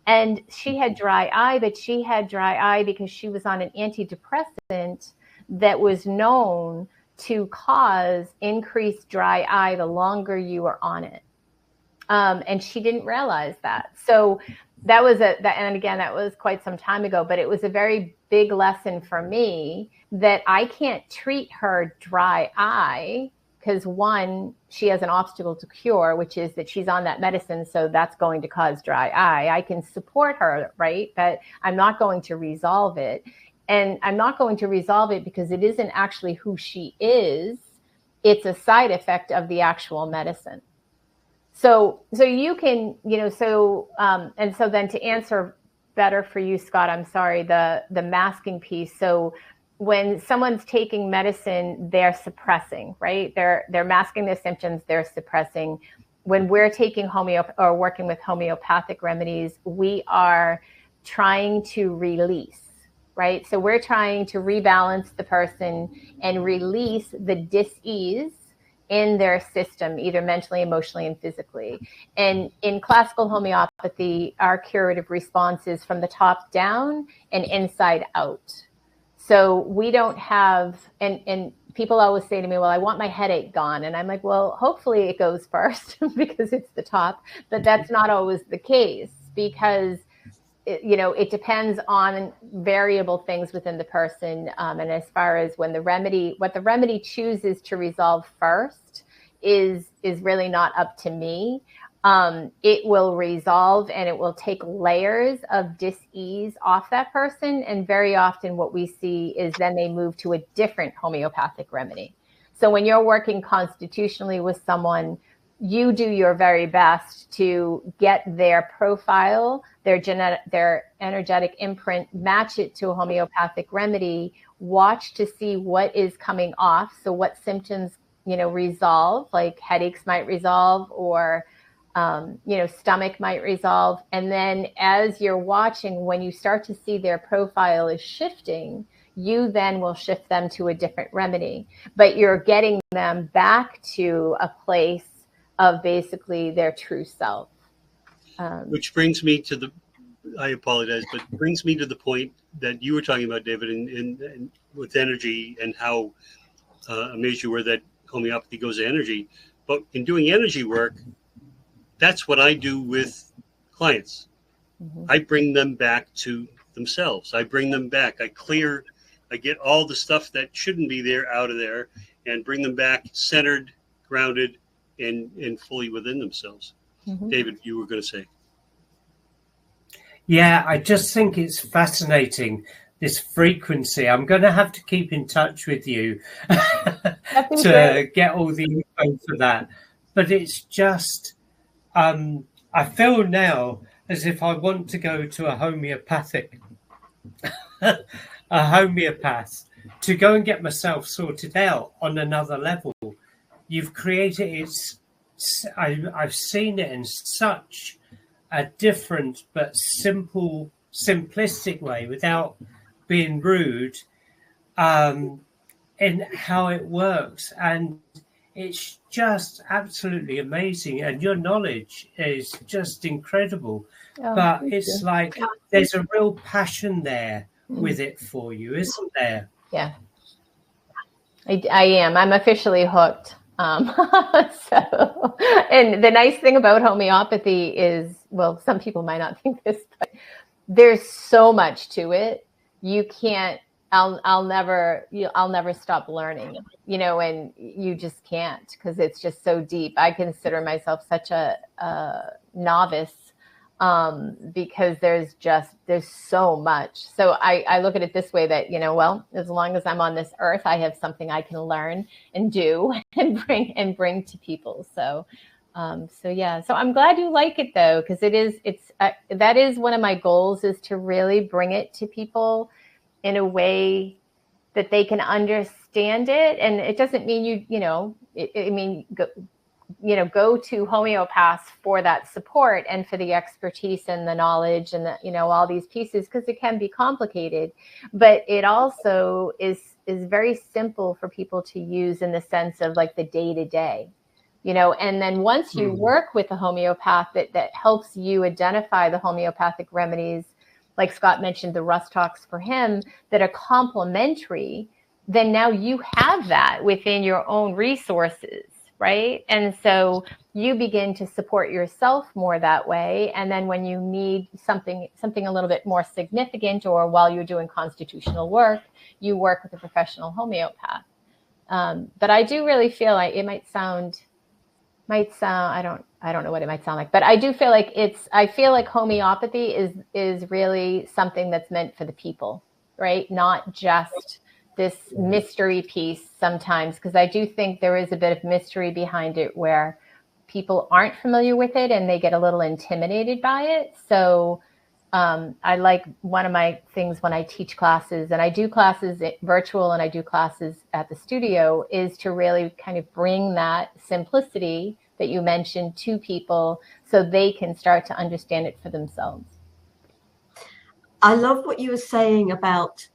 and she had dry eye, but she had dry eye because she was on an antidepressant that was known to cause increased dry eye the longer you were on it. And she didn't realize that. So that was quite some time ago, but it was a very big lesson for me that I can't treat her dry eye because, one, she has an obstacle to cure, which is that she's on that medicine. So that's going to cause dry eye. I can support her, right? But I'm not going to resolve it. And I'm not going to resolve it because it isn't actually who she is. It's a side effect of the actual medicine. So you can, and so then to answer better for you, Scott, I'm sorry, the masking piece. So when someone's taking medicine, they're suppressing, right? They're masking their symptoms, they're suppressing. When we're taking or working with homeopathic remedies, we are trying to release, right? So we're trying to rebalance the person and release the dis-ease in their system, either mentally, emotionally, and physically. And in classical homeopathy, our curative response is from the top down and inside out. So we don't have, and people always say to me, well, I want my headache gone. And I'm like, well, hopefully it goes first because it's the top, but that's not always the case because it depends on variable things within the person. And as far as what the remedy chooses to resolve first is really not up to me. It will resolve and it will take layers of dis-ease off that person. And very often what we see is then they move to a different homeopathic remedy. So when you're working constitutionally with someone, you do your very best to get their profile, their energetic imprint, match it to a homeopathic remedy, watch to see what is coming off. So what symptoms, resolve, like headaches might resolve or, stomach might resolve. And then as you're watching, when you start to see their profile is shifting, you then will shift them to a different remedy. But you're getting them back to a place of basically their true self. Which brings me to I apologize, but brings me to the point that you were talking about, David, and with energy and how amazed you were that homeopathy goes to energy. But in doing energy work, that's what I do with clients. Mm-hmm. I bring them back to themselves. I bring them back. I get all the stuff that shouldn't be there out of there and bring them back centered, grounded, and fully within themselves. David, you were going to say. Yeah, I just think it's fascinating, this frequency. I'm going to have to keep in touch with you to get all the info for that. But it's just, I feel now as if I want to go to a homeopathic, a homeopath, to go and get myself sorted out on another level. You've created I've seen it in such a different but simplistic way, without being rude, in how it works. And it's just absolutely amazing. And your knowledge is just incredible. But it's like there's a real passion there with it for you, isn't there? Yeah, I am. I'm officially hooked. So, and the nice thing about homeopathy is, well, some people might not think this, but there's so much to it. You can't, I'll never stop learning, and you just can't, because it's just so deep. I consider myself such a novice, because there's so much. So I look at it this way, that, well, as long as I'm on this earth, I have something I can learn and do and bring to people. So yeah, so I'm glad you like it, though, because that is one of my goals, is to really bring it to people in a way that they can understand it. And it doesn't mean go to homeopaths for that support and for the expertise and the knowledge and all these pieces, because it can be complicated, but it also is very simple for people to use, in the sense of like the day-to-day, and then once you work with a homeopath that helps you identify the homeopathic remedies, like Scott mentioned, the rust talks for him, that are complementary, then now you have that within your own resources. Right. And so you begin to support yourself more that way. And then when you need something a little bit more significant, or while you're doing constitutional work, you work with a professional homeopath. But I do really feel like it might sound, I don't know what it might sound like, but I do feel like I feel like homeopathy is really something that's meant for the people, right? Not just this mystery piece sometimes, because I do think there is a bit of mystery behind it, where people aren't familiar with it and they get a little intimidated by it. So I like, one of my things when I teach classes, and I do classes virtual and I do classes at the studio, is to really kind of bring that simplicity that you mentioned to people, so they can start to understand it for themselves. I love what you were saying about,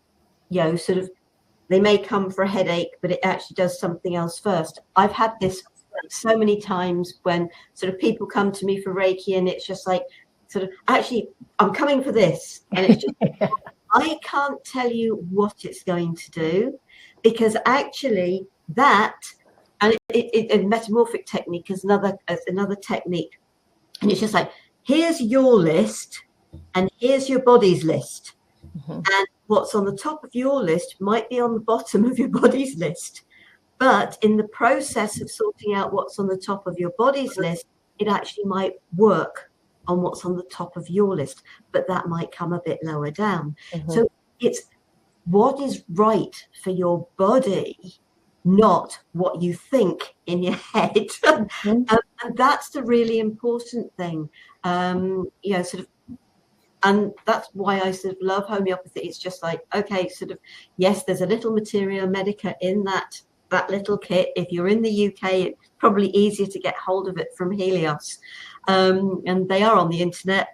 sort of, they may come for a headache, but it actually does something else first. I've had this so many times when sort of people come to me for Reiki, and it's just like, sort of, actually, I'm coming for this. And it's just, I can't tell you what it's going to do, because actually that, and a metamorphic technique is another technique. And it's just like, here's your list and here's your body's list. And what's on the top of your list might be on the bottom of your body's list. But in the process of sorting out what's on the top of your body's list, it actually might work on what's on the top of your list, but that might come a bit lower down. So it's what is right for your body, not what you think in your head. And that's the really important thing. Sort of, and that's why I sort of love homeopathy. It's just like, okay, sort of, yes, there's a little materia medica in that little kit. If you're in the UK, it's probably easier to get hold of it from Helios. And they are on the internet.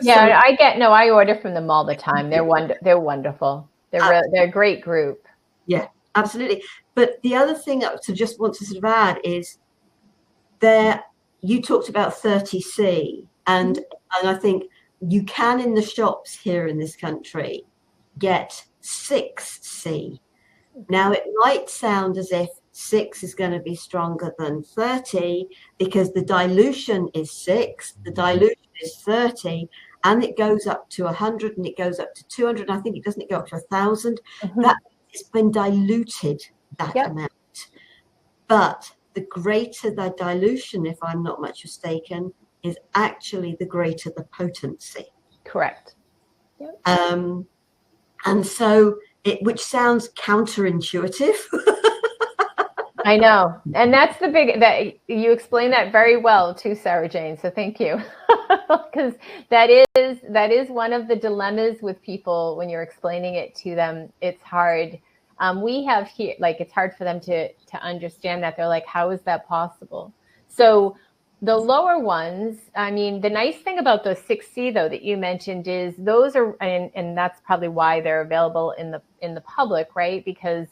Yeah, I order from them all the time. They're wonderful. They're a great group. Yeah, absolutely. But the other thing I just want to sort of add is you talked about 30C, and I think you can, in the shops here in this country, get 6C. Now, it might sound as if 6 is going to be stronger than 30, because the dilution is 6, the dilution is 30, and it goes up to 100, and it goes up to 200. I think it doesn't go up to 1,000. That it's been diluted, that amount. But the greater the dilution, if I'm not much mistaken, is actually the greater the potency. Correct. Yep. And so which sounds counterintuitive. I know. And that's that you explained that very well too, Sarah Jane. So thank you. Because that is one of the dilemmas with people when you're explaining it to them. It's hard. We have here, like, it's hard for them to understand that. They're like, how is that possible? So the lower ones, I mean, the nice thing about those 6C though that you mentioned is those are, and that's probably why they're available in the public, right? Because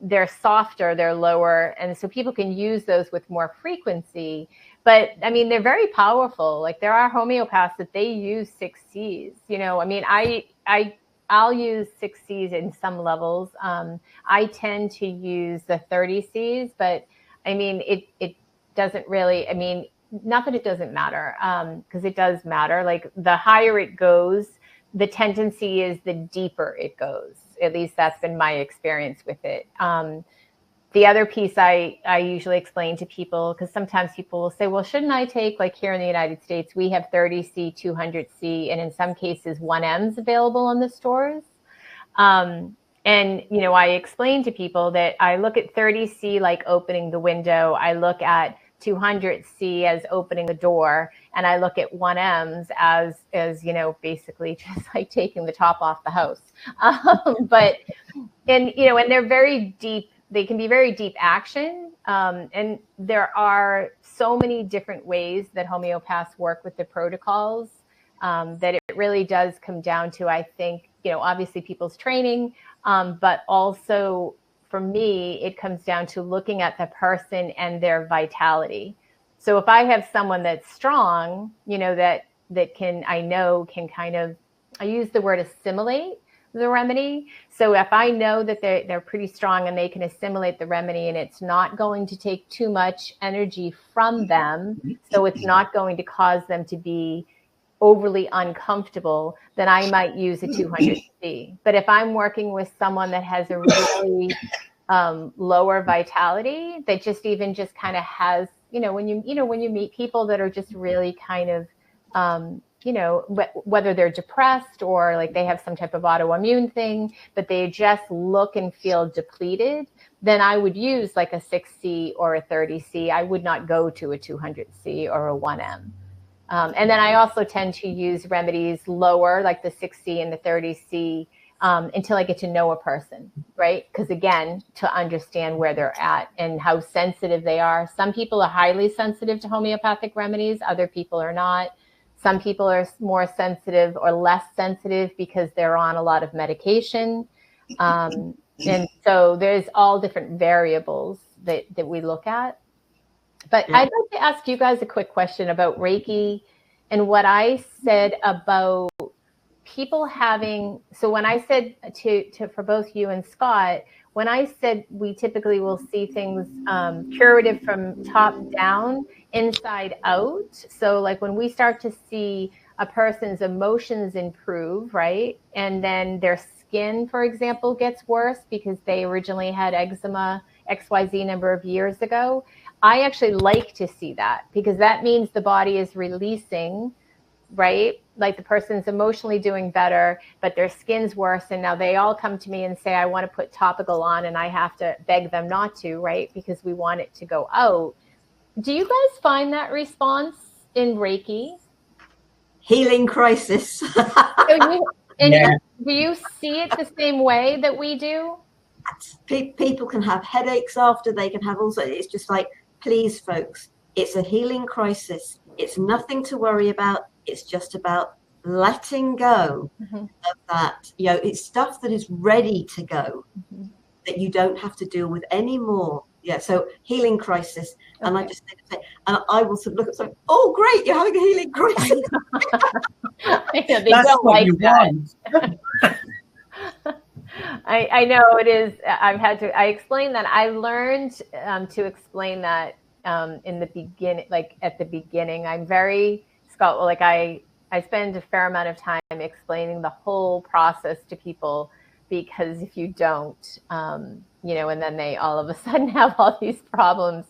they're softer, they're lower, and so people can use those with more frequency. But I mean, they're very powerful. Like, there are homeopaths that they use 6Cs. You know, I mean, I'll use 6Cs in some levels. I tend to use the 30Cs, but I mean, it doesn't really. I mean, not that it doesn't matter, because it does matter. Like, the higher it goes, the tendency is the deeper it goes. At least that's been my experience with it. The other piece I usually explain to people, because sometimes people will say, well, shouldn't I take, like here in the United States, we have 30C, 200C, and in some cases 1Ms available in the stores. And, you know, I explain to people that I look at 30C like opening the window. I look at 200C as opening the door, and I look at 1Ms as you know, basically just like taking the top off the house. But and you know, and they're very deep. They can be very deep action, and there are so many different ways that homeopaths work with the protocols, that it really does come down to, I think, you know, obviously people's training, but also, for me, it comes down to looking at the person and their vitality. So if I have someone that's strong, you know, that can kind of, I use the word assimilate the remedy. So if I know that they're pretty strong and they can assimilate the remedy, and it's not going to take too much energy from them, so it's not going to cause them to be overly uncomfortable, then I might use a 200C. But if I'm working with someone that has a really lower vitality, that just kind of has, you know, when you meet people that are just really kind of, you know, whether they're depressed or like they have some type of autoimmune thing, but they just look and feel depleted, then I would use like a 6C or a 30C. I would not go to a 200C or a 1M. And then I also tend to use remedies lower, like the 6C and the 30C, until I get to know a person, right? Because again, to understand where they're at and how sensitive they are. Some people are highly sensitive to homeopathic remedies. Other people are not. Some people are more sensitive or less sensitive because they're on a lot of medication. And so there's all different variables that we look at. But I'd like to ask you guys a quick question about Reiki and what I said about people having, so when I said to for both you and Scott, when I said we typically will see things curative from top down, inside out. So like when we start to see a person's emotions improve, right? And then their skin, for example, gets worse because they originally had eczema XYZ number of years ago. I actually like to see that because that means the body is releasing, right? Like the person's emotionally doing better, but their skin's worse. And now they all come to me and say, I want to put topical on, and I have to beg them not to, right? Because we want it to go out. Do you guys find that response in Reiki? Healing crisis. Do you see it the same way that we do? People can have headaches after, they can have also, it's just like, please folks, it's a healing crisis. It's nothing to worry about. It's just about letting go of that. You know, it's stuff that is ready to go, that you don't have to deal with anymore. Yeah, so healing crisis. Okay. And I just say, and I will sort of look at something, oh great, you're having a healing crisis. They don't like that. I know it is. I explain that. I learned to explain that in the beginning, like at the beginning. I'm very, Scott, like I spend a fair amount of time explaining the whole process to people because if you don't, and then they all of a sudden have all these problems,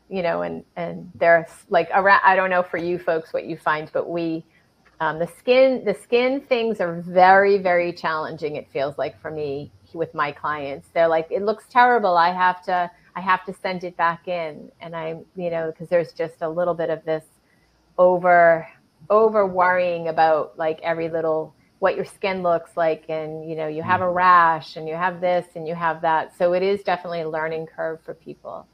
and they're like around. I don't know for you folks what you find, but the skin things are very, very challenging. It feels like for me with my clients, they're like, it looks terrible. I have to send it back in, and I'm, because there's just a little bit of this over worrying about like every little what your skin looks like, and you have a rash and you have this and you have that. So it is definitely a learning curve for people.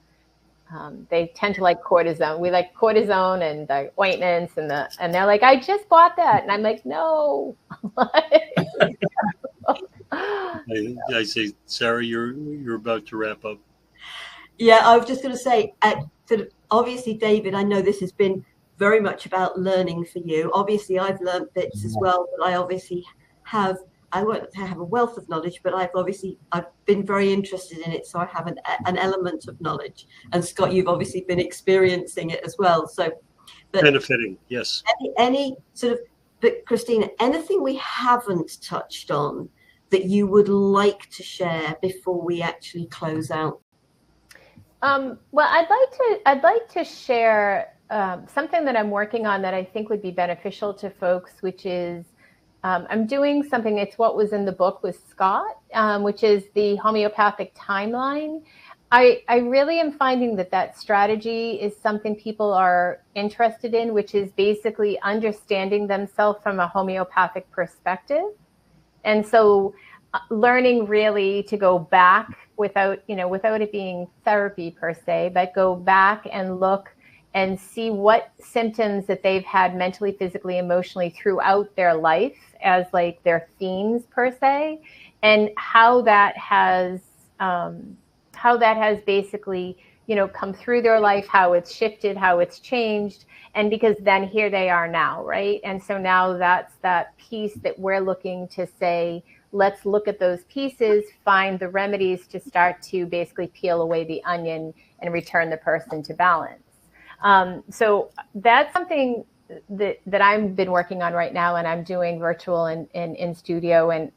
They tend to like cortisone. We like cortisone and the ointments and they're like, I just bought that, and I'm like, no. I say, Sara, you're about to wrap up. Yeah, I was just going to say, obviously, David, I know this has been very much about learning for you. Obviously, I've learned bits as well, but I won't have a wealth of knowledge, but I've been very interested in it, so I have an element of knowledge. And Scott, you've obviously been experiencing it as well. So, but benefiting, yes. Any sort of, but Kristina, anything we haven't touched on that you would like to share before we actually close out? Well, I'd like to share something that I'm working on that I think would be beneficial to folks, which is I'm doing something. It's what was in the book with Scott, which is the homeopathic timeline. I really am finding that strategy is something people are interested in, which is basically understanding themselves from a homeopathic perspective. And so learning really to go back without it being therapy per se, but go back and look and see what symptoms that they've had mentally, physically, emotionally throughout their life as like their themes per se, and how that has basically, come through their life, how it's shifted, how it's changed. And because then here they are now, right? And so now that's that piece that we're looking to say, let's look at those pieces, find the remedies to start to basically peel away the onion and return the person to balance. So that's something that I've been working on right now, and I'm doing virtual and in studio. And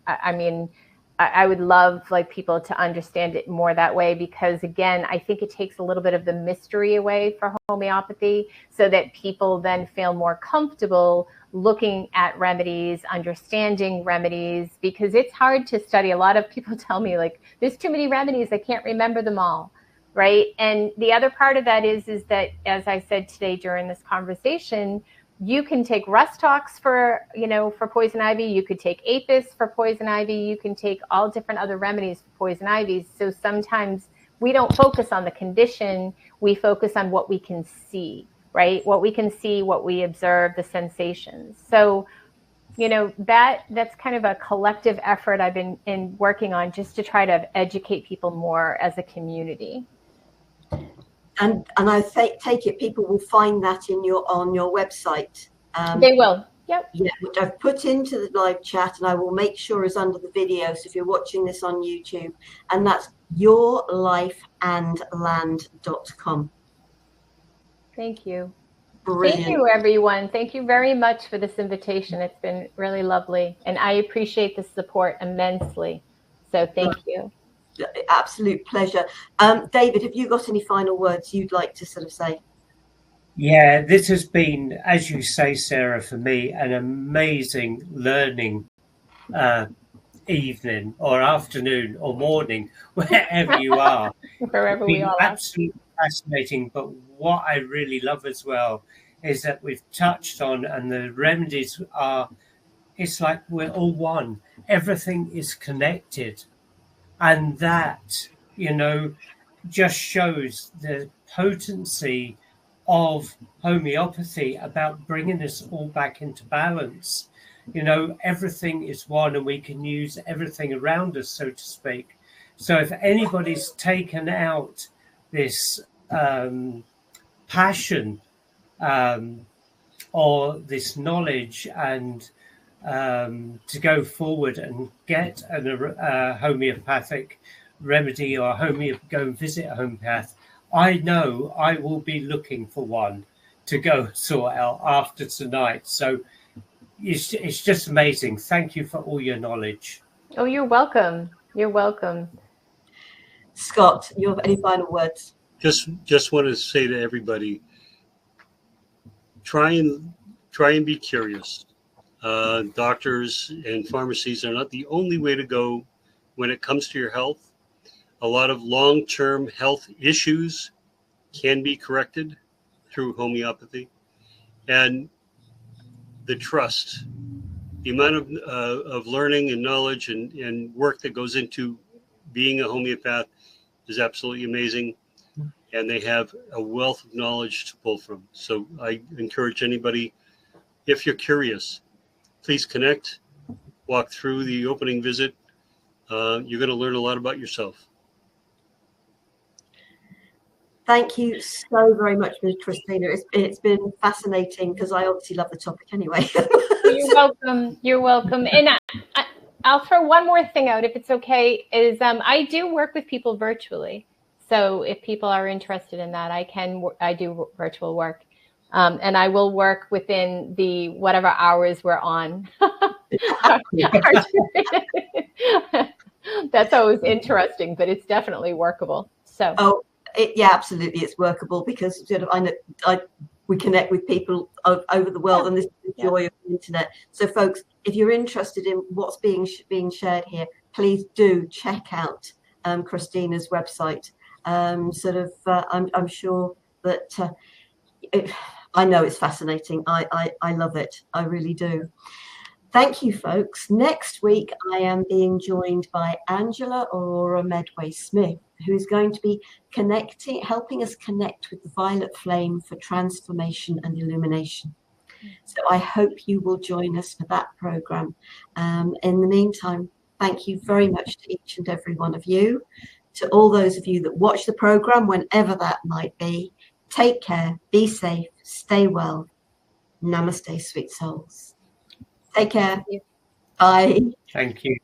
I would love like people to understand it more that way, because again, I think it takes a little bit of the mystery away for homeopathy, so that people then feel more comfortable looking at remedies, understanding remedies, because it's hard to study. A lot of people tell me like, there's too many remedies, I can't remember them all. Right. And the other part of that is that, as I said today during this conversation, you can take Rust Tox for poison ivy. You could take Apis for poison ivy. You can take all different other remedies for poison ivy. So sometimes we don't focus on the condition. We focus on what we can see, right? What we can see, what we observe, the sensations. So, that's kind of a collective effort I've been working on, just to try to educate people more as a community. And I take it people will find that on your website. They will. Yep. Yeah, which I've put into the live chat, and I will make sure is under the video. So if you're watching this on YouTube, and that's yourlifeandland.com. Thank you. Brilliant. Thank you, everyone. Thank you very much for this invitation. It's been really lovely, and I appreciate the support immensely. So thank you. Absolute pleasure. David, have you got any final words you'd like to sort of say? Yeah, this has been, as you say, Sara, for me, an amazing learning evening or afternoon or morning, wherever you are. Wherever we are. Absolutely fascinating. But what I really love as well is that we've touched on, and the remedies are, it's like we're all one. Everything is connected. And that, just shows the potency of homeopathy about bringing us all back into balance. Everything is one, and we can use everything around us, so to speak. So if anybody's taken out this passion or this knowledge and to go forward and get a homeopathic remedy or go and visit a homeopath, I know I will be looking for one to go sort out after tonight. So it's just amazing. Thank you for all your knowledge. Oh, you're welcome. You're welcome. Scott, you have any final words? Just want to say to everybody, try and be curious. Doctors and pharmacies are not the only way to go when it comes to your health. A lot of long-term health issues can be corrected through homeopathy, and the trust, the amount of learning and knowledge and work that goes into being a homeopath is absolutely amazing. And they have a wealth of knowledge to pull from. So I encourage anybody, if you're curious, please connect, walk through the opening visit. You're going to learn a lot about yourself. Thank you so very much, Ms. Kristina. It's been fascinating because I obviously love the topic anyway. You're welcome. You're welcome. And I'll throw one more thing out, if it's okay, is I do work with people virtually. So if people are interested in that, I do virtual work. And I will work within the whatever hours we're on. That's always interesting, but it's definitely workable. So. Yeah, absolutely, it's workable because sort of we connect with people over the world, and this is the joy of the internet. So, folks, if you're interested in what's being shared here, please do check out Kristina's website. I'm sure that I know it's fascinating. I love it. I really do. Thank you, folks. Next week, I am being joined by Angela Aurora Medway-Smith, who is going to be helping us connect with the violet flame for transformation and illumination. So I hope you will join us for that program. In the meantime, thank you very much to each and every one of you. To all those of you that watch the program, whenever that might be, take care, be safe, stay well. Namaste, sweet souls. Take care. Bye. Thank you.